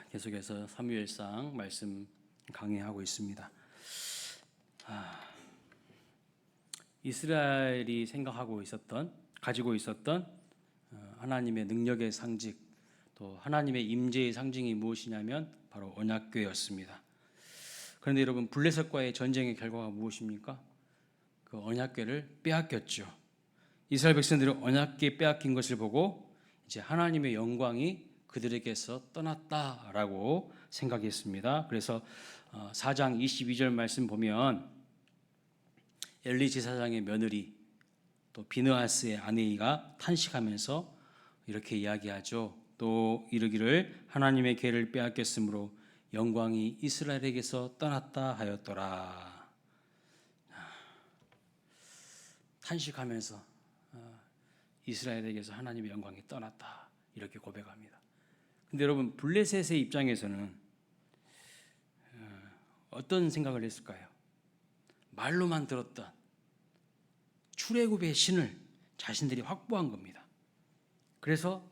계속해서 사무엘상 말씀 강의하고 있습니다. 이스라엘이 가지고 있었던 하나님의 능력의 상징, 또 하나님의 임재의 상징이 무엇이냐면 바로 언약궤였습니다. 그런데 여러분, 블레셋과의 전쟁의 결과가 무엇입니까? 그 언약궤를 빼앗겼죠. 이스라엘 백성들이 언약궤 빼앗긴 것을 보고 이제 하나님의 영광이 그들에게서 떠났다라고 생각했습니다. 그래서 4장 22절 말씀 보면 엘리 제사장의 며느리 또 비느하스의 아내이가 탄식하면서 이렇게 이야기하죠. 또 이르기를 하나님의 궤를 빼앗겼으므로 영광이 이스라엘에게서 떠났다 하였더라. 탄식하면서 이스라엘에게서 하나님의 영광이 떠났다 이렇게 고백합니다. 근데 여러분, 블레셋의 입장에서는 어떤 생각을 했을까요? 말로만 들었던 출애굽의 신을 자신들이 확보한 겁니다. 그래서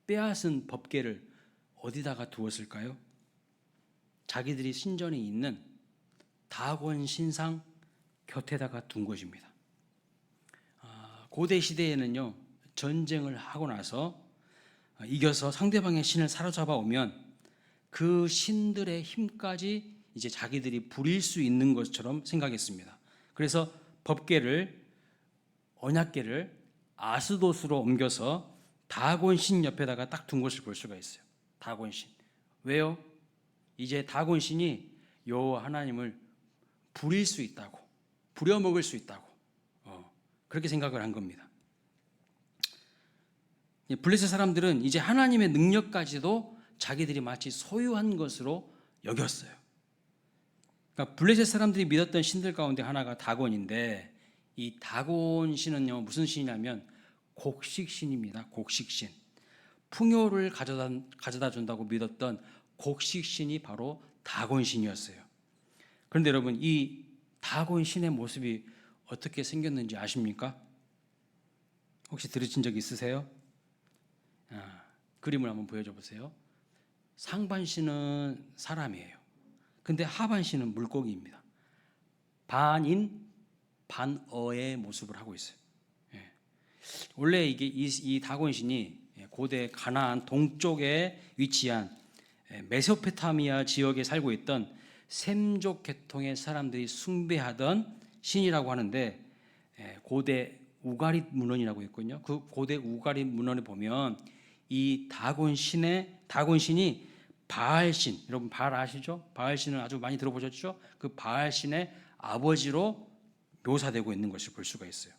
빼앗은 법궤를 어디다가 두었을까요? 자기들이 신전에 있는 다곤 신상 곁에다가 둔 것입니다. 고대 시대에는요, 전쟁을 하고 나서 이겨서 상대방의 신을 사로잡아 오면 그 신들의 힘까지 이제 자기들이 부릴 수 있는 것처럼 생각했습니다. 그래서 언약궤를 아스돗으로 옮겨서 다곤 신 옆에다가 딱 둔 것을 볼 수가 있어요. 다곤 신. 왜요? 이제 다곤 신이 여호와 하나님을 부릴 수 있다고, 부려먹을 수 있다고 그렇게 생각을 한 겁니다. 블레셋 사람들은 이제 하나님의 능력까지도 자기들이 마치 소유한 것으로 여겼어요. 그러니까 블레셋 사람들이 믿었던 신들 가운데 하나가 다곤인데, 이 다곤 신은요, 무슨 신이냐면 곡식신입니다. 곡식신. 풍요를 가져다 준다고 믿었던 곡식신이 바로 다곤 신이었어요. 그런데 여러분, 이 다곤 신의 모습이 어떻게 생겼는지 아십니까? 혹시 들으신 적 있으세요? 그림을 한번 보여줘 보세요. 상반신은 사람이에요. 근데 하반신은 물고기입니다. 반인 반어의 모습을 하고 있어요. 원래 이 다곤신이 고대 가나안 동쪽에 위치한 메소포타미아 지역에 살고 있던 셈족 계통의 사람들이 숭배하던 신이라고 하는데, 고대 우가릿 문헌이라고 있거든요. 그 고대 우가릿 문헌에 보면 이 다곤신이 바알신, 여러분 바알 아시죠? 바알신을 아주 많이 들어보셨죠? 그 바알신의 아버지로 묘사되고 있는 것을 볼 수가 있어요.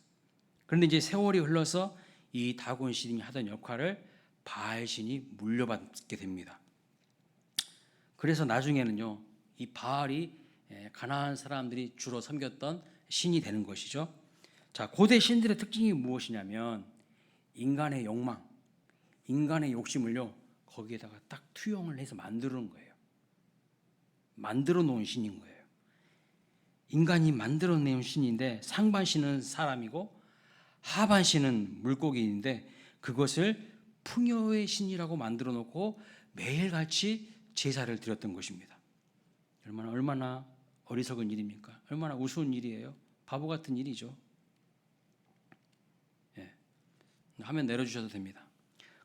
그런데 이제 세월이 흘러서 이 다곤신이 하던 역할을 바알신이 물려받게 됩니다. 그래서 나중에는요, 이 바알이 가나안 사람들이 주로 섬겼던 신이 되는 것이죠. 자, 고대 신들의 특징이 무엇이냐면 인간의 욕망, 인간의 욕심을요, 거기에다가 딱 투영을 해서 만들어 놓은 거예요. 만들어 놓은 신인 거예요. 인간이 만들어 놓은 신인데, 상반신은 사람이고 하반신은 물고기인데, 그것을 풍요의 신이라고 만들어 놓고 매일같이 제사를 드렸던 것입니다. 얼마나 어리석은 일입니까? 얼마나 우스운 일이에요. 바보 같은 일이죠. 화면 내려주셔도 됩니다.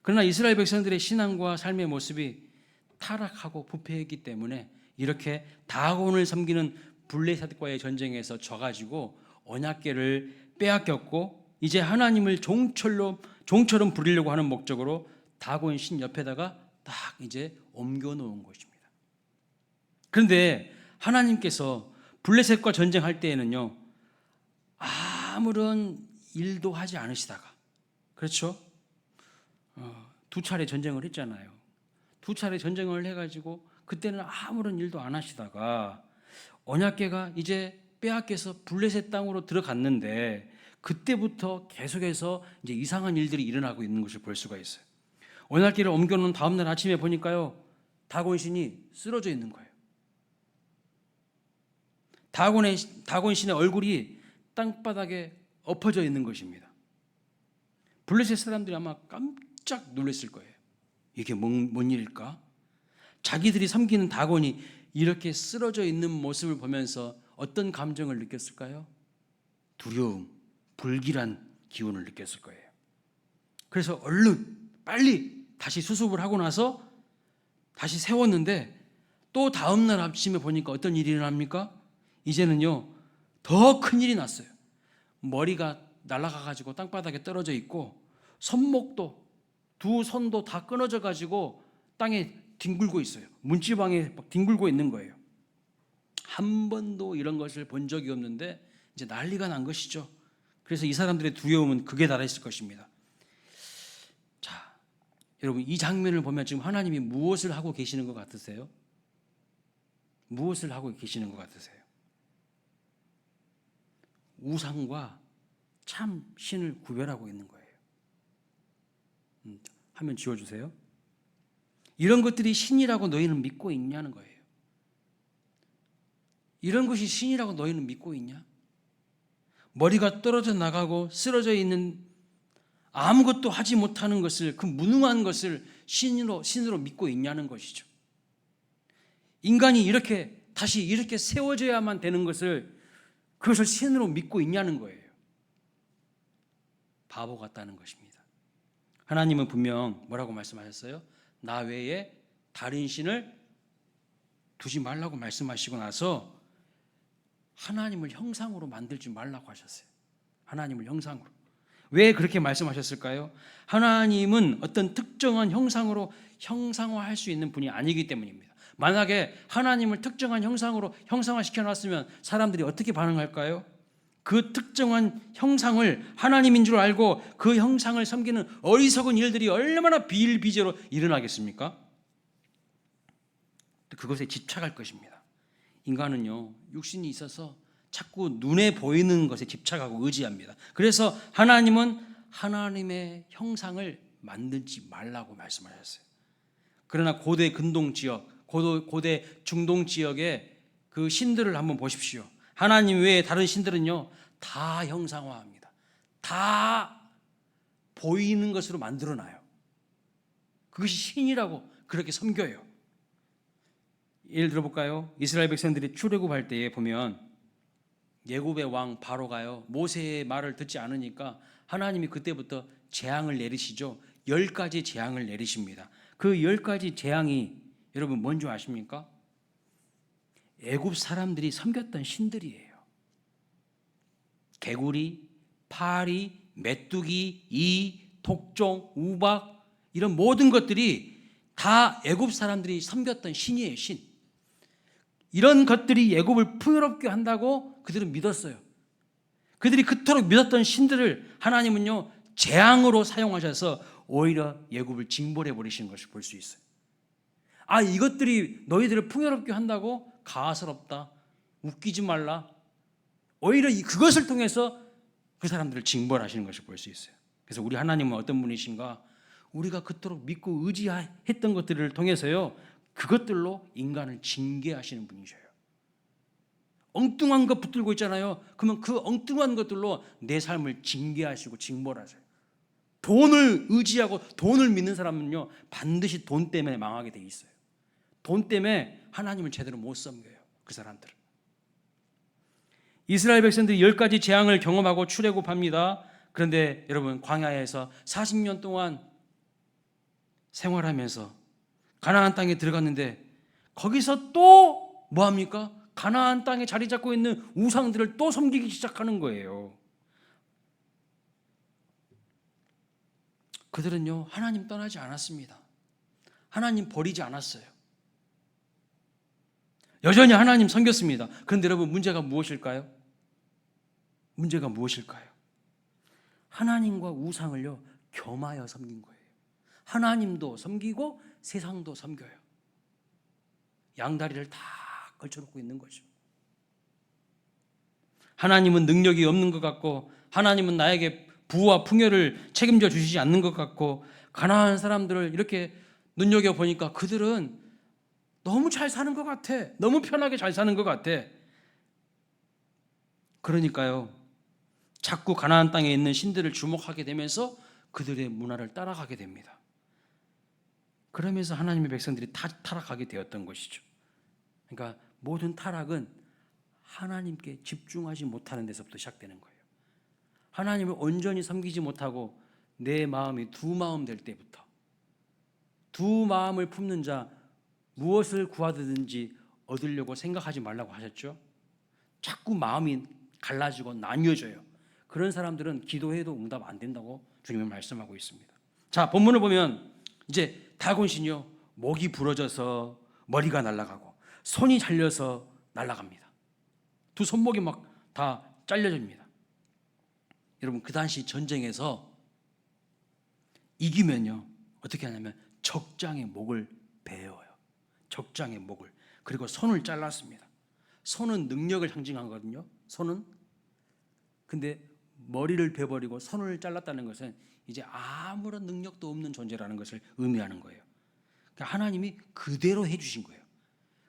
그러나 이스라엘 백성들의 신앙과 삶의 모습이 타락하고 부패했기 때문에 이렇게 다곤을 섬기는 블레셋과의 전쟁에서 져가지고 언약궤를 빼앗겼고, 이제 하나님을 종처럼 부리려고 하는 목적으로 다곤 신 옆에다가 딱 이제 옮겨 놓은 것입니다. 그런데 하나님께서 블레셋과 전쟁할 때에는요, 아무런 일도 하지 않으시다가, 그렇죠? 두 차례 전쟁을 했잖아요. 두 차례 전쟁을 해가지고 그때는 아무런 일도 안 하시다가 언약궤가 이제 빼앗겨서 블레셋 땅으로 들어갔는데, 그때부터 계속해서 이제 이상한 일들이 일어나고 있는 것을 볼 수가 있어요. 언약궤를 옮겨놓은 다음날 아침에 보니까요, 다곤신이 쓰러져 있는 거예요. 다곤신의 얼굴이 땅바닥에 엎어져 있는 것입니다. 블레셋 사람들이 아마 깜짝 놀랐을 거예요. 이게 뭔 일일까? 자기들이 섬기는 다곤이 이렇게 쓰러져 있는 모습을 보면서 어떤 감정을 느꼈을까요? 두려움, 불길한 기운을 느꼈을 거예요. 그래서 얼른 빨리 다시 수습을 하고 나서 다시 세웠는데 또 다음날 아침에 보니까 어떤 일이 일어납니까? 이제는요 더 큰 일이 났어요. 머리가 날아가가지고 땅바닥에 떨어져 있고 손목도 두 손도 다 끊어져 가지고 땅에 뒹굴고 있어요. 문지방에 막 뒹굴고 있는 거예요. 한 번도 이런 것을 본 적이 없는데 이제 난리가 난 것이죠. 그래서 이 사람들의 두려움은 극에 달했을 것입니다. 자, 여러분 이 장면을 보면 지금 하나님이 무엇을 하고 계시는 것 같으세요? 무엇을 하고 계시는 것 같으세요? 우상과 참 신을 구별하고 있는 거예요. 화면 지워주세요. 이런 것들이 신이라고 너희는 믿고 있냐는 거예요. 이런 것이 신이라고 너희는 믿고 있냐? 머리가 떨어져 나가고 쓰러져 있는 아무것도 하지 못하는 것을, 그 무능한 것을 신으로 믿고 있냐는 것이죠. 인간이 다시 이렇게 세워져야만 되는 것을, 그것을 신으로 믿고 있냐는 거예요. 바보 같다는 것입니다. 하나님은 분명 뭐라고 말씀하셨어요? 나 외에 다른 신을 두지 말라고 말씀하시고 나서 하나님을 형상으로 만들지 말라고 하셨어요. 하나님을 형상으로. 왜 그렇게 말씀하셨을까요? 하나님은 어떤 특정한 형상으로 형상화할 수 있는 분이 아니기 때문입니다. 만약에 하나님을 특정한 형상으로 형상화시켜 놨으면 사람들이 어떻게 반응할까요? 그 특정한 형상을 하나님인 줄 알고 그 형상을 섬기는 어리석은 일들이 얼마나 비일비재로 일어나겠습니까? 그것에 집착할 것입니다. 인간은요, 육신이 있어서 자꾸 눈에 보이는 것에 집착하고 의지합니다. 그래서 하나님은 하나님의 형상을 만들지 말라고 말씀하셨어요. 그러나 고대 근동 지역, 고대 중동 지역의 그 신들을 한번 보십시오. 하나님 외에 다른 신들은요 다 형상화합니다. 다 보이는 것으로 만들어놔요. 그것이 신이라고 그렇게 섬겨요. 예를 들어볼까요? 이스라엘 백성들이 출애굽할 때에 보면 애굽의 왕 바로가요 모세의 말을 듣지 않으니까 하나님이 그때부터 재앙을 내리시죠. 10가지 재앙을 내리십니다. 그 10가지 재앙이 여러분 뭔지 아십니까? 애굽 사람들이 섬겼던 신들이에요. 개구리, 파리, 메뚜기, 이, 독종, 우박 이런 모든 것들이 다 애굽 사람들이 섬겼던 신이에요. 신. 이런 것들이 애굽을 풍요롭게 한다고 그들은 믿었어요. 그들이 그토록 믿었던 신들을 하나님은요 재앙으로 사용하셔서 오히려 애굽을 징벌해 버리시는 것을 볼 수 있어요. 이것들이 너희들을 풍요롭게 한다고? 가스럽다. 웃기지 말라. 오히려 그것을 통해서 그 사람들을 징벌하시는 것을 볼 수 있어요. 그래서 우리 하나님은 어떤 분이신가? 우리가 그토록 믿고 의지했던 것들을 통해서요 그것들로 인간을 징계하시는 분이셔요. 엉뚱한 것 붙들고 있잖아요. 그러면 그 엉뚱한 것들로 내 삶을 징계하시고 징벌하세요. 돈을 의지하고 돈을 믿는 사람은요 반드시 돈 때문에 망하게 돼 있어요. 돈 때문에 하나님을 제대로 못 섬겨요. 그 사람들은. 이스라엘 백성들이 10가지 재앙을 경험하고 출애굽합니다. 그런데 여러분 광야에서 40년 동안 생활하면서 가나안 땅에 들어갔는데 거기서 또 뭐합니까? 가나안 땅에 자리 잡고 있는 우상들을 또 섬기기 시작하는 거예요. 그들은요 하나님 떠나지 않았습니다. 하나님 버리지 않았어요. 여전히 하나님 섬겼습니다. 그런데 여러분 문제가 무엇일까요? 문제가 무엇일까요? 하나님과 우상을요 겸하여 섬긴 거예요. 하나님도 섬기고 세상도 섬겨요. 양다리를 다 걸쳐놓고 있는 거죠. 하나님은 능력이 없는 것 같고 하나님은 나에게 부와 풍요를 책임져 주시지 않는 것 같고 가난한 사람들을 이렇게 눈여겨보니까 그들은 너무 잘 사는 것 같아. 너무 편하게 잘 사는 것 같아. 그러니까요 자꾸 가나안 땅에 있는 신들을 주목하게 되면서 그들의 문화를 따라가게 됩니다. 그러면서 하나님의 백성들이 타락하게 되었던 것이죠. 그러니까 모든 타락은 하나님께 집중하지 못하는 데서부터 시작되는 거예요. 하나님을 온전히 섬기지 못하고 내 마음이 두 마음 될 때부터, 두 마음을 품는 자 무엇을 구하든지 얻으려고 생각하지 말라고 하셨죠. 자꾸 마음이 갈라지고 나뉘어져요. 그런 사람들은 기도해도 응답 안 된다고 주님은 말씀하고 있습니다. 자, 본문을 보면 이제 다곤신이요, 목이 부러져서 머리가 날아가고 손이 잘려서 날아갑니다. 두 손목이 막 다 잘려집니다. 여러분, 그 당시 전쟁에서 이기면요 어떻게 하냐면 적장의 목을 베어요. 적장의 목을. 그리고 손을 잘랐습니다. 손은 능력을 상징하거든요. 손은. 근데 머리를 베버리고 손을 잘랐다는 것은 이제 아무런 능력도 없는 존재라는 것을 의미하는 거예요. 그러니까 하나님이 그대로 해주신 거예요.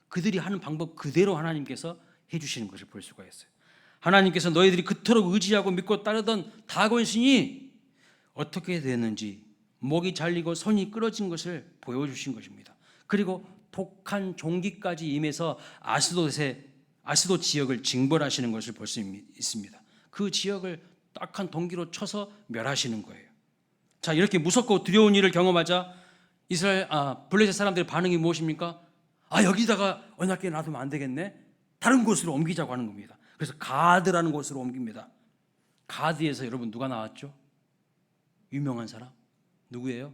그들이 하는 방법 그대로 하나님께서 해주시는 것을 볼 수가 있어요. 하나님께서 너희들이 그토록 의지하고 믿고 따르던 다곤신이 어떻게 됐는지, 목이 잘리고 손이 끊어진 것을 보여주신 것입니다. 그리고 독한 종기까지 임해서 아스돗 지역을 징벌하시는 것을 볼 수 있습니다. 그 지역을 딱한 동기로 쳐서 멸하시는 거예요. 자, 이렇게 무섭고 두려운 일을 경험하자 블레셋 사람들의 반응이 무엇입니까? 여기다가 언약궤 놔두면 안 되겠네. 다른 곳으로 옮기자고 하는 겁니다. 그래서 가드라는 곳으로 옮깁니다. 가드에서 여러분 누가 나왔죠? 유명한 사람 누구예요?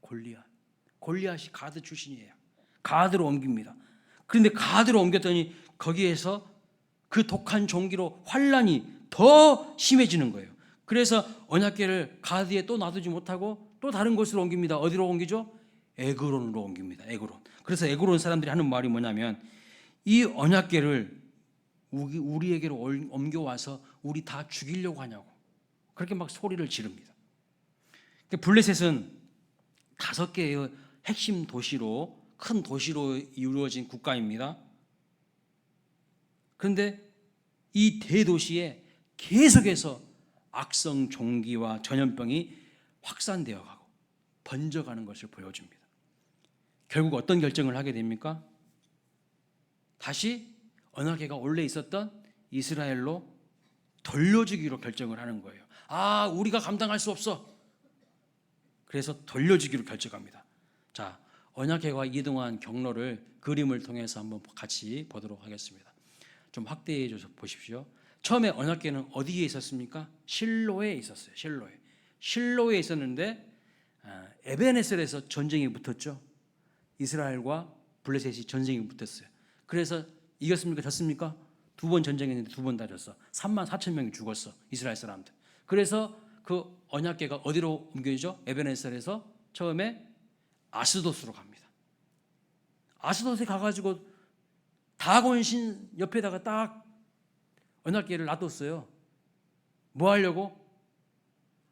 골리앗이 가드 출신이에요. 가드로 옮깁니다. 그런데 가드로 옮겼더니 거기에서 그 독한 종기로 환란이 더 심해지는 거예요. 그래서 언약궤를 가드에 또 놔두지 못하고 또 다른 곳으로 옮깁니다. 어디로 옮기죠? 에그론으로 옮깁니다. 에그론. 그래서 에그론 사람들이 하는 말이 뭐냐면, 이 언약궤를 우리에게로 옮겨와서 우리 다 죽이려고 하냐고, 그렇게 막 소리를 지릅니다. 블레셋은 5개의 핵심 도시로, 큰 도시로 이루어진 국가입니다. 그런데 이 대도시에 계속해서 악성 종기와 전염병이 확산되어 가고 번져가는 것을 보여줍니다. 결국 어떤 결정을 하게 됩니까? 다시 언약궤가 원래 있었던 이스라엘로 돌려주기로 결정을 하는 거예요. 우리가 감당할 수 없어. 그래서 돌려주기로 결정합니다. 자, 언약궤가 이동한 경로를 그림을 통해서 한번 같이 보도록 하겠습니다. 좀 확대해 줘서 보십시오. 처음에 언약궤는 어디에 있었습니까? 실로에 있었어요. 실로에 있었는데 에벤에셀에서 전쟁이 붙었죠. 이스라엘과 블레셋이 전쟁이 붙었어요. 그래서 이겼습니까? 졌습니까? 2번 전쟁했는데 2번 다 졌어. 34,000명이 죽었어, 이스라엘 사람들. 그래서 그 언약궤가 어디로 옮겨지죠? 에벤에셀에서 처음에 아스돗으로 갑니다. 아스돗에 가가지고 다곤신 옆에다가 딱 언약궤를 놔뒀어요. 뭐 하려고?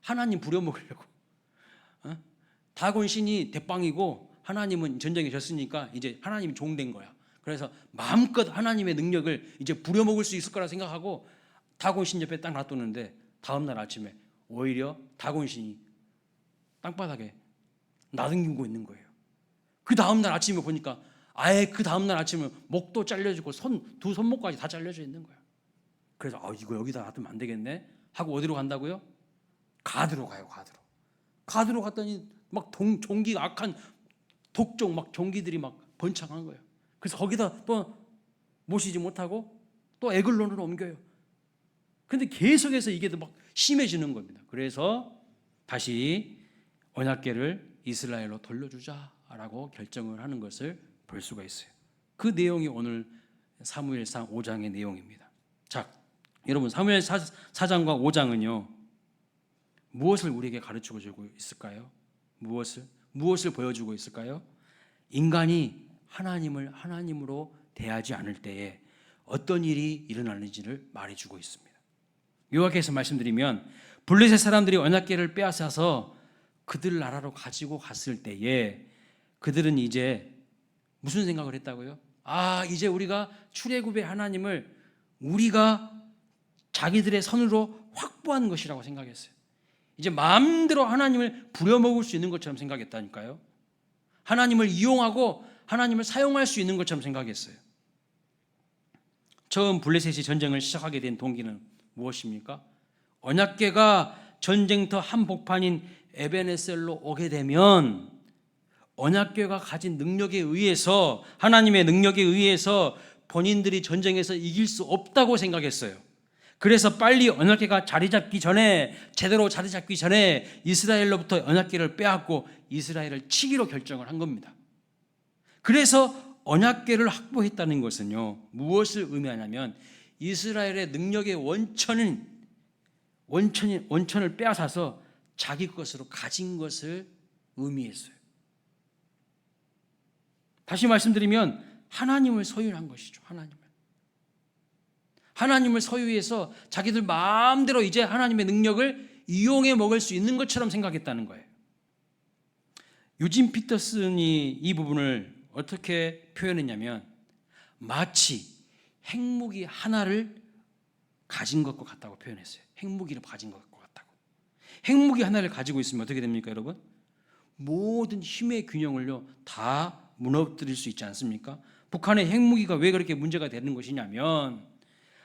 하나님 부려먹으려고. 다곤신이 대빵이고 하나님은 전쟁에 졌으니까 이제 하나님이 종된 거야. 그래서 마음껏 하나님의 능력을 이제 부려먹을 수 있을 거라 생각하고 다곤신 옆에 딱 놔뒀는데, 다음날 아침에 오히려 다곤신이 땅바닥에 나등기고 있는 거예요. 그 다음날 아침에 보니까 아예 그 다음날 아침에 목도 잘려지고 두 손목까지 다 잘려져 있는 거예요. 그래서 이거 여기다 놔두면 안 되겠네 하고 어디로 간다고요? 가드로 가요. 가드로 갔더니 막 종기가 악한 독종 막 종기들이 막 번창한 거예요. 그래서 거기다 또 모시지 못하고 또 에글론으로 옮겨요. 근데 계속해서 이게 막 심해지는 겁니다. 그래서 다시 언약궤를 이스라엘로 돌려주자라고 결정을 하는 것을 볼 수가 있어요. 그 내용이 오늘 사무엘상 5장의 내용입니다. 자, 여러분, 사무엘 4장과 5장은요 무엇을 우리에게 가르쳐주고 있을까요? 무엇을 보여주고 있을까요? 인간이 하나님을 하나님으로 대하지 않을 때에 어떤 일이 일어나는지를 말해주고 있습니다. 요약해서 말씀드리면, 블레셋 사람들이 언약궤를 빼앗아서 그들 나라로 가지고 갔을 때에 그들은 이제 무슨 생각을 했다고요? 이제 우리가 출애굽의 하나님을 우리가 자기들의 선으로 확보한 것이라고 생각했어요. 이제 마음대로 하나님을 부려먹을 수 있는 것처럼 생각했다니까요. 하나님을 이용하고 하나님을 사용할 수 있는 것처럼 생각했어요. 처음 블레셋이 전쟁을 시작하게 된 동기는 무엇입니까? 언약궤가 전쟁터 한복판인 에베네셀로 오게 되면 언약궤가 가진 능력에 의해서, 하나님의 능력에 의해서 본인들이 전쟁에서 이길 수 없다고 생각했어요. 그래서 빨리 언약궤가 제대로 자리 잡기 전에 이스라엘로부터 언약궤를 빼앗고 이스라엘을 치기로 결정을 한 겁니다. 그래서 언약궤를 확보했다는 것은요, 무엇을 의미하냐면 이스라엘의 능력의 원천을 빼앗아서 자기 것으로 가진 것을 의미했어요. 다시 말씀드리면 하나님을 소유한 것이죠. 하나님을 소유해서 자기들 마음대로 이제 하나님의 능력을 이용해 먹을 수 있는 것처럼 생각했다는 거예요. 유진 피터슨이 이 부분을 어떻게 표현했냐면 마치 핵무기 하나를 가진 것과 같다고 표현했어요. 핵무기를 가진 것과 같다고. 핵무기 하나를 가지고 있으면 어떻게 됩니까, 여러분? 모든 힘의 균형을요 다 무너뜨릴 수 있지 않습니까? 북한의 핵무기가 왜 그렇게 문제가 되는 것이냐면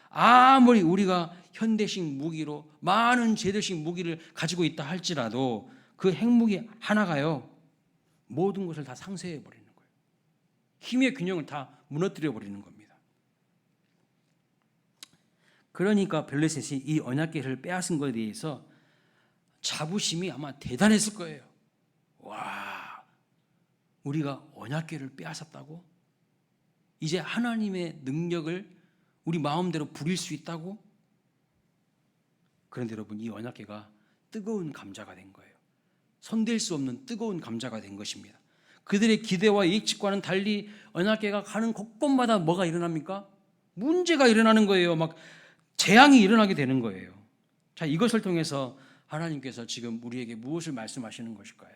아무리 우리가 현대식 무기로 많은 제대식 무기를 가지고 있다 할지라도 그 핵무기 하나가요 모든 것을 다 상쇄해 버리는 거예요. 힘의 균형을 다 무너뜨려 버리는 겁니다. 그러니까 블레셋이 이 언약궤를 빼앗은 것에 대해서 자부심이 아마 대단했을 거예요. 와, 우리가 언약궤를 빼앗았다고? 이제 하나님의 능력을 우리 마음대로 부릴 수 있다고? 그런데 여러분, 이 언약궤가 뜨거운 감자가 된 거예요. 손댈 수 없는 뜨거운 감자가 된 것입니다. 그들의 기대와 예측과는 달리 언약궤가 가는 곳곳마다 뭐가 일어납니까? 문제가 일어나는 거예요. 막 재앙이 일어나게 되는 거예요. 자, 이것을 통해서 하나님께서 지금 우리에게 무엇을 말씀하시는 것일까요?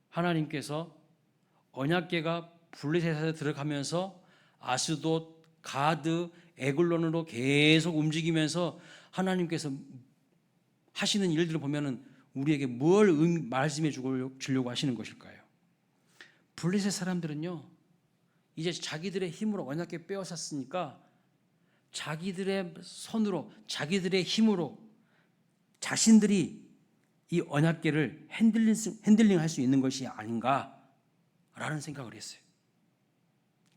하나님께서 언약궤가 블레셋에 들어가면서 아스돗, 가드, 에글론으로 계속 움직이면서 하나님께서 하시는 일들을 보면은 우리에게 뭘 말씀해 주려고 하시는 것일까요? 블레셋 사람들은요, 이제 자기들의 힘으로 언약궤 빼앗았으니까 자기들의 손으로, 자기들의 힘으로 자신들이 이 언약궤를 핸들링할 수 있는 것이 아닌가라는 생각을 했어요.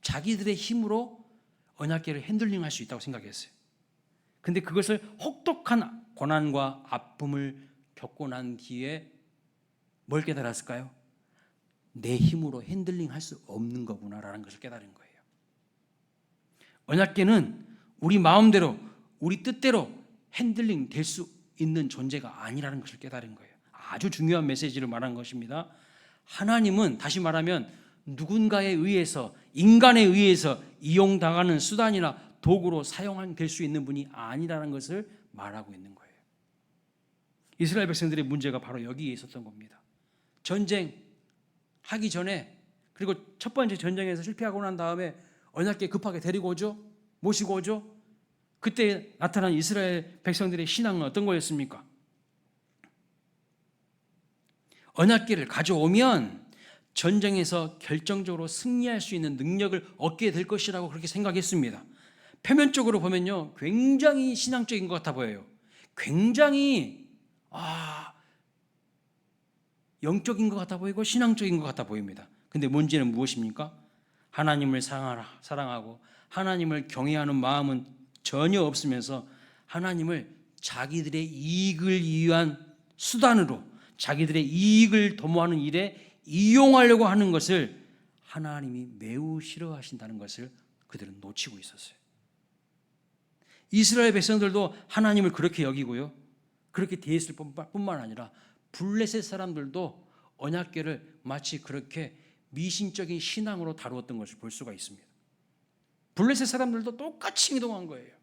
자기들의 힘으로 언약궤를 핸들링할 수 있다고 생각했어요. 근데 그것을 혹독한 고난과 아픔을 겪고 난 뒤에 뭘 깨달았을까요? 내 힘으로 핸들링할 수 없는 거구나라는 것을 깨달은 거예요. 언약궤는 우리 마음대로, 우리 뜻대로 핸들링 될 수 있는 존재가 아니라는 것을 깨달은 거예요. 아주 중요한 메시지를 말한 것입니다. 하나님은 다시 말하면 누군가에 의해서, 인간에 의해서 이용당하는 수단이나 도구로 사용될 수 있는 분이 아니라는 것을 말하고 있는 거예요. 이스라엘 백성들의 문제가 바로 여기에 있었던 겁니다. 전쟁하기 전에, 그리고 첫 번째 전쟁에서 실패하고 난 다음에 언약궤 급하게 데리고 오죠. 모시고 오죠. 그때 나타난 이스라엘 백성들의 신앙은 어떤 거였습니까? 언약궤를 가져오면 전쟁에서 결정적으로 승리할 수 있는 능력을 얻게 될 것이라고 그렇게 생각했습니다. 표면적으로 보면요, 굉장히 신앙적인 것 같아 보여요. 굉장히 영적인 것 같아 보이고 신앙적인 것 같아 보입니다. 근데 문제는 무엇입니까? 하나님을 사랑하고 하나님을 경외하는 마음은 전혀 없으면서 하나님을 자기들의 이익을 위한 수단으로, 자기들의 이익을 도모하는 일에 이용하려고 하는 것을 하나님이 매우 싫어하신다는 것을 그들은 놓치고 있었어요. 이스라엘 백성들도 하나님을 그렇게 여기고요, 그렇게 대했을 뿐만 아니라 블레셋 사람들도 언약궤를 마치 그렇게 미신적인 신앙으로 다루었던 것을 볼 수가 있습니다. 블레셋 사람들도 똑같이 행동한 거예요.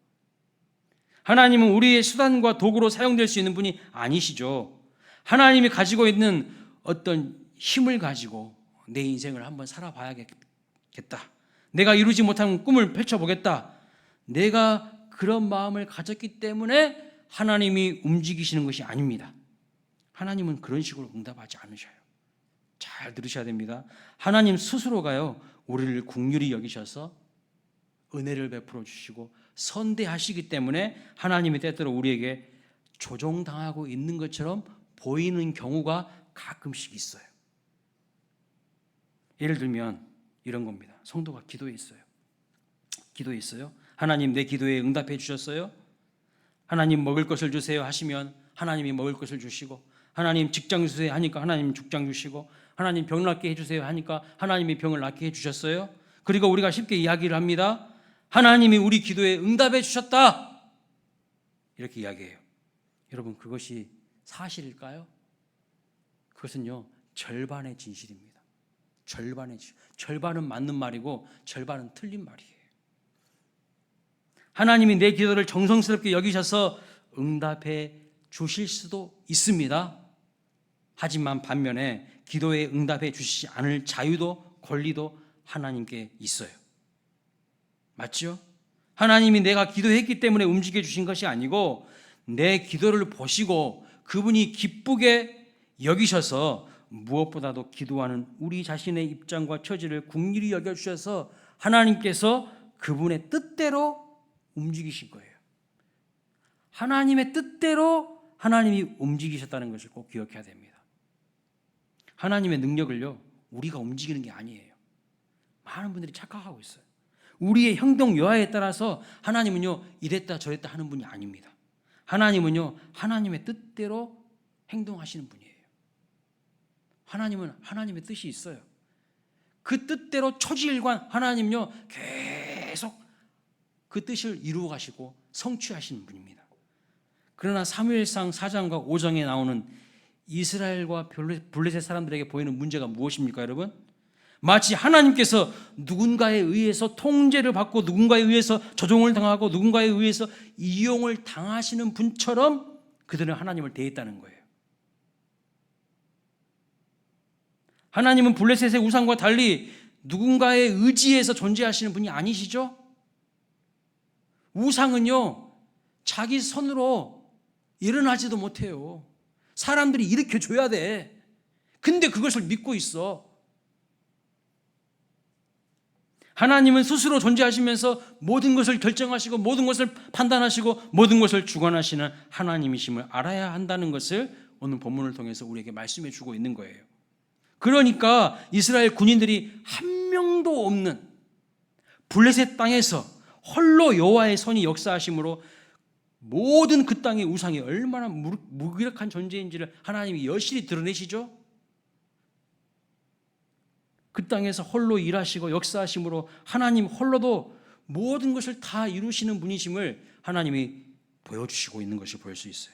하나님은 우리의 수단과 도구로 사용될 수 있는 분이 아니시죠. 하나님이 가지고 있는 어떤 힘을 가지고 내 인생을 한번 살아봐야겠다, 내가 이루지 못한 꿈을 펼쳐보겠다, 내가 그런 마음을 가졌기 때문에 하나님이 움직이시는 것이 아닙니다. 하나님은 그런 식으로 응답하지 않으셔요. 잘 들으셔야 됩니다. 하나님 스스로가요, 우리를 긍휼히 여기셔서 은혜를 베풀어 주시고 선대하시기 때문에 하나님이 때때로 우리에게 조종당하고 있는 것처럼 보이는 경우가 가끔씩 있어요. 예를 들면 이런 겁니다. 성도가 기도했어요. 하나님 내 기도에 응답해 주셨어요. 하나님 먹을 것을 주세요 하시면 하나님이 먹을 것을 주시고, 하나님 직장 주세요 하니까 하나님 직장 주시고, 하나님 병 낫게 해주세요 하니까 하나님이 병을 낫게 해주셨어요. 그리고 우리가 쉽게 이야기를 합니다. 하나님이 우리 기도에 응답해 주셨다, 이렇게 이야기해요. 여러분, 그것이 사실일까요? 그것은요, 절반의 진실입니다. 절반은 맞는 말이고 절반은 틀린 말이에요. 하나님이 내 기도를 정성스럽게 여기셔서 응답해 주실 수도 있습니다. 하지만 반면에 기도에 응답해 주시지 않을 자유도 권리도 하나님께 있어요. 맞죠? 하나님이 내가 기도했기 때문에 움직여 주신 것이 아니고 내 기도를 보시고 그분이 기쁘게 여기셔서 무엇보다도 기도하는 우리 자신의 입장과 처지를 긍휼히 여겨주셔서 하나님께서 그분의 뜻대로 움직이신 거예요. 하나님의 뜻대로 하나님이 움직이셨다는 것을 꼭 기억해야 됩니다. 하나님의 능력을요, 우리가 움직이는 게 아니에요. 많은 분들이 착각하고 있어요. 우리의 행동 여하에 따라서 하나님은요, 이랬다 저랬다 하는 분이 아닙니다. 하나님은요, 하나님의 뜻대로 행동하시는 분이에요. 하나님은 하나님의 뜻이 있어요. 그 뜻대로 초지일관 하나님요, 계속 그 뜻을 이루어 가시고 성취하시는 분입니다. 그러나 사무엘상 4장과 5장에 나오는 이스라엘과 블레셋 사람들에게 보이는 문제가 무엇입니까, 여러분? 마치 하나님께서 누군가에 의해서 통제를 받고 누군가에 의해서 조종을 당하고 누군가에 의해서 이용을 당하시는 분처럼 그들은 하나님을 대했다는 거예요. 하나님은 블레셋의 우상과 달리 누군가의 의지에서 존재하시는 분이 아니시죠? 우상은요, 자기 손으로 일어나지도 못해요. 사람들이 일으켜줘야 돼. 근데 그것을 믿고 있어. 하나님은 스스로 존재하시면서 모든 것을 결정하시고 모든 것을 판단하시고 모든 것을 주관하시는 하나님이심을 알아야 한다는 것을 오늘 본문을 통해서 우리에게 말씀해 주고 있는 거예요. 그러니까 이스라엘 군인들이 한 명도 없는 블레셋 땅에서 홀로 여호와의 손이 역사하심으로 모든 그 땅의 우상이 얼마나 무기력한 존재인지를 하나님이 여실히 드러내시죠. 그 땅에서 홀로 일하시고 역사하심으로 하나님 홀로도 모든 것을 다 이루시는 분이심을 하나님이 보여주시고 있는 것이 보일 수 있어요.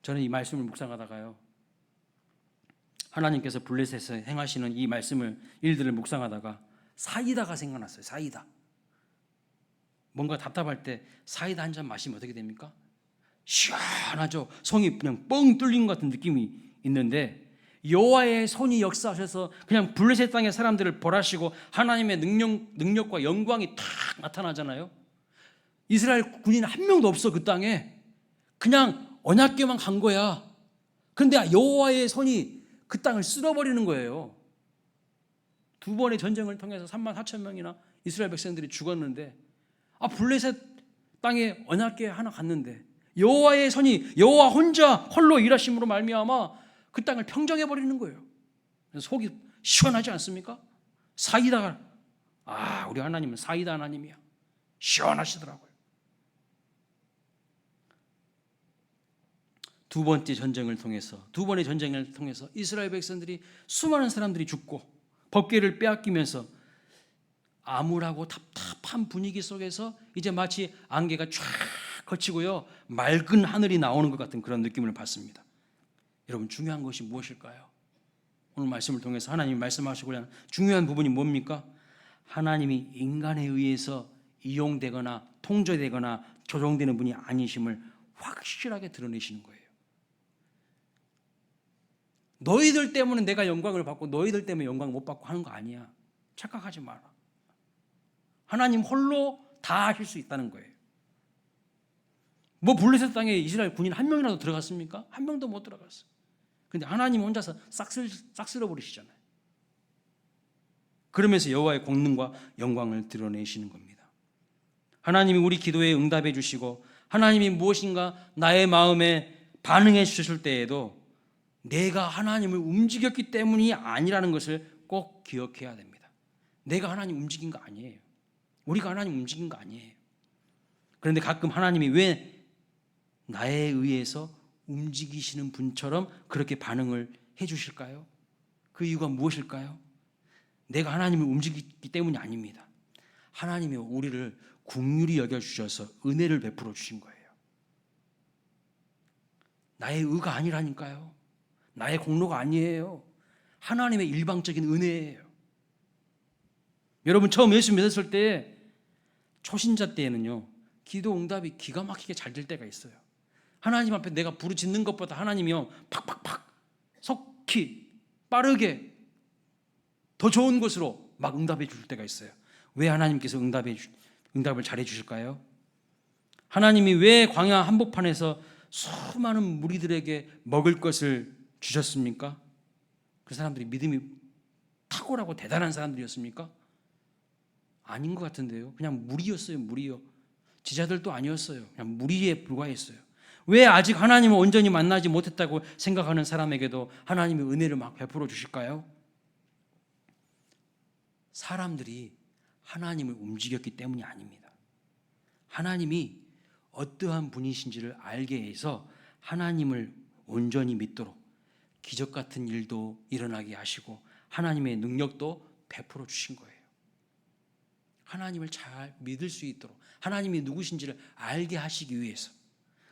저는 이 말씀을 묵상하다가요, 하나님께서 블레셋에서 행하시는 이 일들을 묵상하다가 사이다가 생각났어요. 사이다. 뭔가 답답할 때 사이다 한 잔 마시면 어떻게 됩니까? 시원하죠. 속이 그냥 뻥 뚫린 것 같은 느낌이 있는데, 여호와의 손이 역사하셔서 그냥 블레셋 땅의 사람들을 벌하시고 하나님의 능력과 영광이 탁 나타나잖아요. 이스라엘 군인 한 명도 없어. 그 땅에 그냥 언약궤만 간 거야. 그런데 여호와의 손이 그 땅을 쓸어버리는 거예요. 2번의 전쟁을 통해서 34,000명이나 이스라엘 백성들이 죽었는데, 블레셋 땅에 언약궤 하나 갔는데 여호와의 손이, 여호와 혼자 홀로 일하심으로 말미암아 그 땅을 평정해 버리는 거예요. 속이 시원하지 않습니까? 사이다가, 우리 하나님은 사이다 하나님이야. 시원하시더라고요. 두 번의 전쟁을 통해서 이스라엘 백성들이, 수많은 사람들이 죽고 법궤를 빼앗기면서 암울하고 답답한 분위기 속에서 이제 마치 안개가 쫙 거치고요, 맑은 하늘이 나오는 것 같은 그런 느낌을 받습니다. 여러분, 중요한 것이 무엇일까요? 오늘 말씀을 통해서 하나님이 말씀하시고자 하는 중요한 부분이 뭡니까? 하나님이 인간에 의해서 이용되거나 통제되거나 조종되는 분이 아니심을 확실하게 드러내시는 거예요. 너희들 때문에 내가 영광을 받고 너희들 때문에 영광을 못 받고 하는 거 아니야. 착각하지 마라. 하나님 홀로 다 하실 수 있다는 거예요. 블레셋 땅에 이스라엘 군인 한 명이라도 들어갔습니까? 한 명도 못 들어갔어요. 근데 하나님 혼자서 싹 쓸어버리시잖아요. 그러면서 여호와의 권능과 영광을 드러내시는 겁니다. 하나님이 우리 기도에 응답해 주시고 하나님이 무엇인가 나의 마음에 반응해 주실 때에도 내가 하나님을 움직였기 때문이 아니라는 것을 꼭 기억해야 됩니다. 내가 하나님 움직인 거 아니에요. 우리가 하나님 움직인 거 아니에요. 그런데 가끔 하나님이 왜 나에 의해서 움직이시는 분처럼 그렇게 반응을 해 주실까요? 그 이유가 무엇일까요? 내가 하나님을 움직이기 때문이 아닙니다. 하나님이 우리를 긍휼히 여겨주셔서 은혜를 베풀어 주신 거예요. 나의 의가 아니라니까요. 나의 공로가 아니에요. 하나님의 일방적인 은혜예요. 여러분 처음 예수 믿었을 때 초신자 때에는요, 기도 응답이 기가 막히게 잘 될 때가 있어요. 하나님 앞에 내가 부르짖는 것보다 하나님이요 팍팍팍 속히 빠르게 더 좋은 것으로 막 응답해 줄 때가 있어요. 왜 하나님께서 응답을 잘해 주실까요? 하나님이 왜 광야 한복판에서 수많은 무리들에게 먹을 것을 주셨습니까? 그 사람들이 믿음이 탁월하고 대단한 사람들이었습니까? 아닌 것 같은데요. 그냥 무리였어요. 무리요. 지자들도 아니었어요. 그냥 무리에 불과했어요. 왜 아직 하나님을 온전히 만나지 못했다고 생각하는 사람에게도 하나님의 은혜를 막 베풀어 주실까요? 사람들이 하나님을 움직였기 때문이 아닙니다. 하나님이 어떠한 분이신지를 알게 해서 하나님을 온전히 믿도록 기적 같은 일도 일어나게 하시고 하나님의 능력도 베풀어 주신 거예요. 하나님을 잘 믿을 수 있도록 하나님이 누구신지를 알게 하시기 위해서.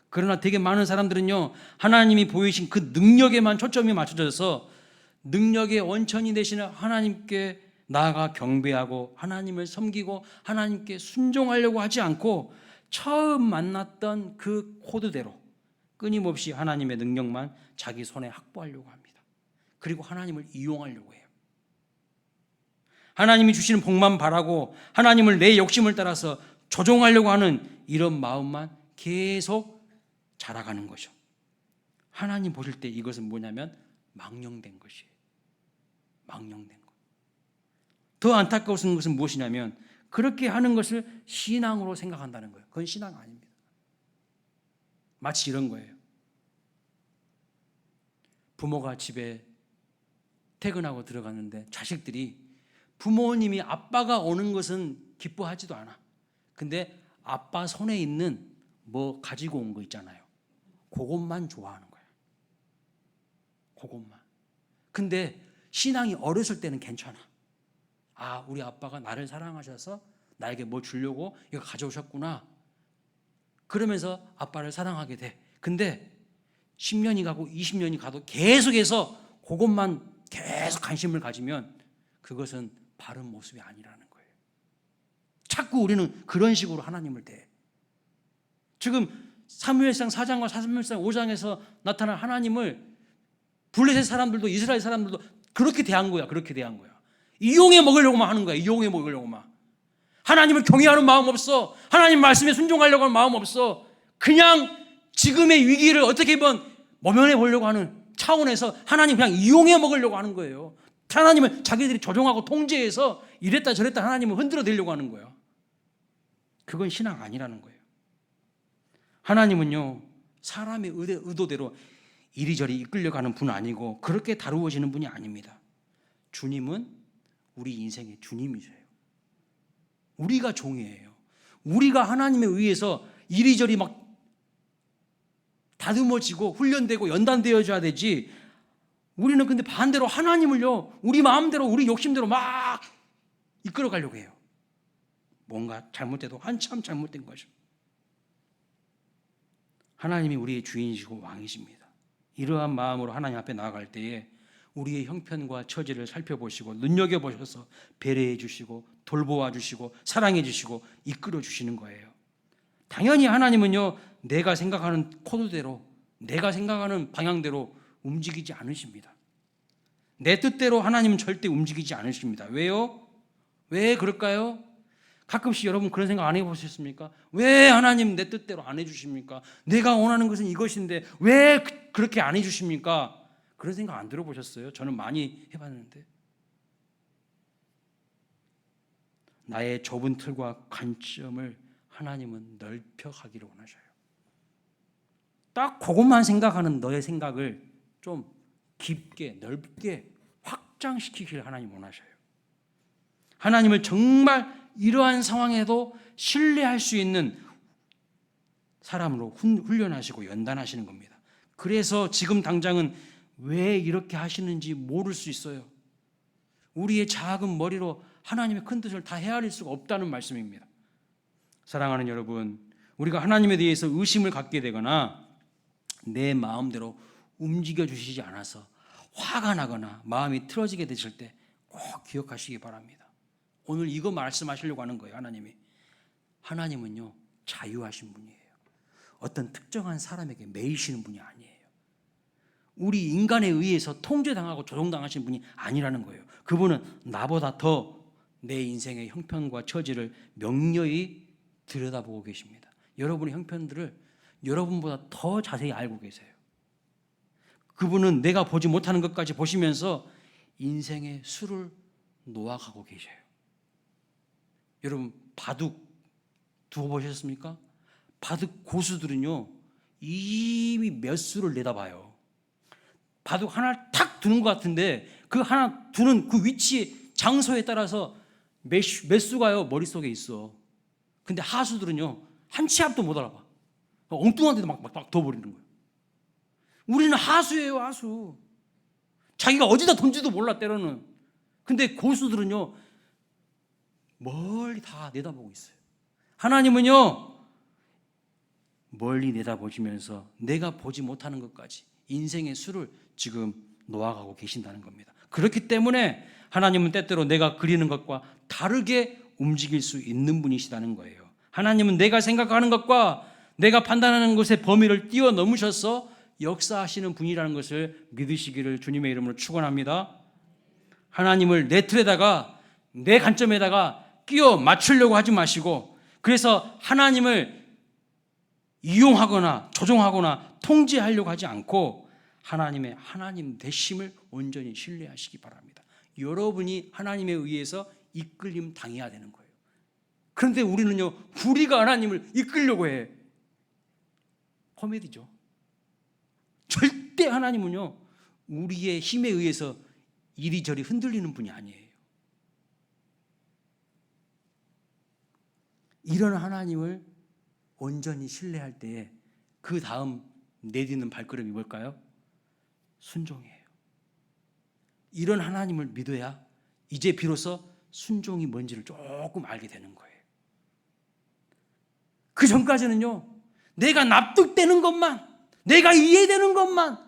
그러나 되게 많은 사람들은요, 하나님이 보이신 그 능력에만 초점이 맞춰져서 능력의 원천이 되시는 하나님께 나아가 경배하고 하나님을 섬기고 하나님께 순종하려고 하지 않고 처음 만났던 그 코드대로 끊임없이 하나님의 능력만 자기 손에 확보하려고 합니다. 그리고 하나님을 이용하려고 해요. 하나님이 주시는 복만 바라고 하나님을 내 욕심을 따라서 조종하려고 하는 이런 마음만 계속 자라가는 거죠. 하나님 보실 때 이것은 뭐냐면 망령된 것이에요. 망령된 것. 더 안타까운 것은 무엇이냐면 그렇게 하는 것을 신앙으로 생각한다는 거예요. 그건 신앙 아닙니다. 마치 이런 거예요. 부모가 집에 퇴근하고 들어갔는데 자식들이 부모님이 아빠가 오는 것은 기뻐하지도 않아. 근데 아빠 손에 있는 뭐 가지고 온 거 있잖아요. 그것만 좋아하는 거야. 그것만. 근데 신앙이 어렸을 때는 괜찮아. 아, 우리 아빠가 나를 사랑하셔서 나에게 뭐 주려고 이거 가져오셨구나. 그러면서 아빠를 사랑하게 돼. 근데 10년이 가고 20년이 가도 계속해서 그것만 계속 관심을 가지면 그것은 바른 모습이 아니라는 거예요. 자꾸 우리는 그런 식으로 하나님을 대해. 지금 사무엘상 4장과 사무엘상 5장에서 나타난 하나님을 블레셋 사람들도 이스라엘 사람들도 그렇게 대한 거야. 그렇게 대한 거야. 이용해 먹으려고만 하는 거야. 이용해 먹으려고만. 하나님을 경외하는 마음 없어. 하나님 말씀에 순종하려고 하는 마음 없어. 그냥 지금의 위기를 어떻게 모면해 보려고 하는 차원에서 하나님 그냥 이용해 먹으려고 하는 거예요. 하나님을 자기들이 조종하고 통제해서 이랬다 저랬다 하나님을 흔들어 대려고 하는 거예요. 그건 신앙 아니라는 거예요. 하나님은요, 사람의 의도대로 이리저리 이끌려가는 분 아니고 그렇게 다루어지는 분이 아닙니다. 주님은 우리 인생의 주님이세요. 우리가 종이에요. 우리가 하나님에 의해서 이리저리 막 다듬어지고 훈련되고 연단되어져야 되지. 우리는 근데 반대로 하나님을요, 우리 마음대로 우리 욕심대로 막 이끌어가려고 해요. 뭔가 잘못돼도 한참 잘못된 거죠. 하나님이 우리의 주인이시고 왕이십니다. 이러한 마음으로 하나님 앞에 나아갈 때에 우리의 형편과 처지를 살펴보시고 눈여겨보셔서 배려해 주시고 돌보아 주시고 사랑해 주시고 이끌어 주시는 거예요. 당연히 하나님은요, 내가 생각하는 코드대로 내가 생각하는 방향대로 움직이지 않으십니다. 내 뜻대로 하나님은 절대 움직이지 않으십니다. 왜요? 왜 그럴까요? 가끔씩 여러분 그런 생각 안 해보셨습니까? 왜 하나님 내 뜻대로 안 해주십니까? 내가 원하는 것은 이것인데 왜 그렇게 안 해주십니까? 그런 생각 안 들어보셨어요? 저는 많이 해봤는데. 나의 좁은 틀과 관점을 하나님은 넓혀가기를 원하셔요. 딱 그것만 생각하는 너의 생각을 좀 깊게 넓게 확장시키기를 하나님 원하셔요. 하나님을 정말 이러한 상황에도 신뢰할 수 있는 사람으로 훈련하시고 연단하시는 겁니다. 그래서 지금 당장은 왜 이렇게 하시는지 모를 수 있어요. 우리의 작은 머리로 하나님의 큰 뜻을 다 헤아릴 수가 없다는 말씀입니다. 사랑하는 여러분, 우리가 하나님에 대해서 의심을 갖게 되거나 내 마음대로 움직여 주시지 않아서 화가 나거나 마음이 틀어지게 되실 때 꼭 기억하시기 바랍니다. 오늘 이거 말씀하시려고 하는 거예요. 하나님은요 자유하신 분이에요. 어떤 특정한 사람에게 매이시는 분이 아니에요. 우리 인간에 의해서 통제당하고 조종당하신 분이 아니라는 거예요. 그분은 나보다 더 내 인생의 형편과 처지를 명료히 들여다보고 계십니다. 여러분의 형편들을 여러분보다 더 자세히 알고 계세요. 그분은 내가 보지 못하는 것까지 보시면서 인생의 수를 놓아가고 계셔요. 여러분 바둑 두고 보셨습니까? 바둑 고수들은요 이미 몇 수를 내다봐요. 바둑 하나를 탁 두는 것 같은데 그 하나 두는 그 위치 장소에 따라서 몇 수가요 머릿속에 있어. 근데 하수들은요 한 치 앞도 못 알아봐. 엉뚱한 데도 막 둬버리는 거예요. 우리는 하수예요, 하수. 자기가 어디다 던지도 몰라 때로는. 근데 고수들은요 멀리 다 내다보고 있어요. 하나님은요 멀리 내다보시면서 내가 보지 못하는 것까지 인생의 수를 지금 놓아가고 계신다는 겁니다. 그렇기 때문에 하나님은 때때로 내가 그리는 것과 다르게 움직일 수 있는 분이시다는 거예요. 하나님은 내가 생각하는 것과 내가 판단하는 것의 범위를 뛰어넘으셔서 역사하시는 분이라는 것을 믿으시기를 주님의 이름으로 축원합니다. 하나님을 내 틀에다가 내 관점에다가 끼워 맞추려고 하지 마시고, 그래서 하나님을 이용하거나 조종하거나 통제하려고 하지 않고 하나님의 하나님 되심을 온전히 신뢰하시기 바랍니다. 여러분이 하나님에 의해서 이끌림 당해야 되는 거예요. 그런데 우리는요 우리가 하나님을 이끌려고 해. 코미디죠. 절대 하나님은요 우리의 힘에 의해서 이리저리 흔들리는 분이 아니에요. 이런 하나님을 온전히 신뢰할 때에 그 다음 내딛는 발걸음이 뭘까요? 순종이에요. 이런 하나님을 믿어야 이제 비로소 순종이 뭔지를 조금 알게 되는 거예요. 그 전까지는요 내가 납득되는 것만, 내가 이해되는 것만,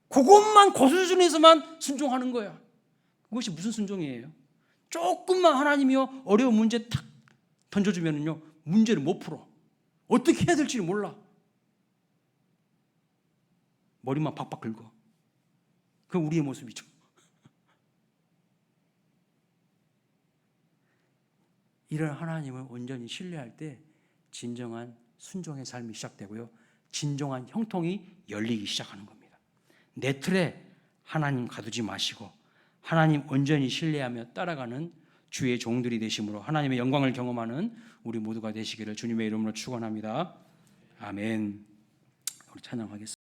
그것만 고수준에서만 순종하는 거야. 그것이 무슨 순종이에요? 조금만 하나님이요 어려운 문제 탁 던져주면은요 문제를 못 풀어. 어떻게 해야 될지 몰라. 머리만 박박 긁어. 그건 우리의 모습이죠. 이런 하나님을 온전히 신뢰할 때 진정한 순종의 삶이 시작되고요, 진정한 형통이 열리기 시작하는 겁니다. 내 틀에 하나님 가두지 마시고 하나님 온전히 신뢰하며 따라가는 주의 종들이 되심으로 하나님의 영광을 경험하는 우리 모두가 되시기를 주님의 이름으로 축원합니다. 아멘. 우리 찬양하겠습니다.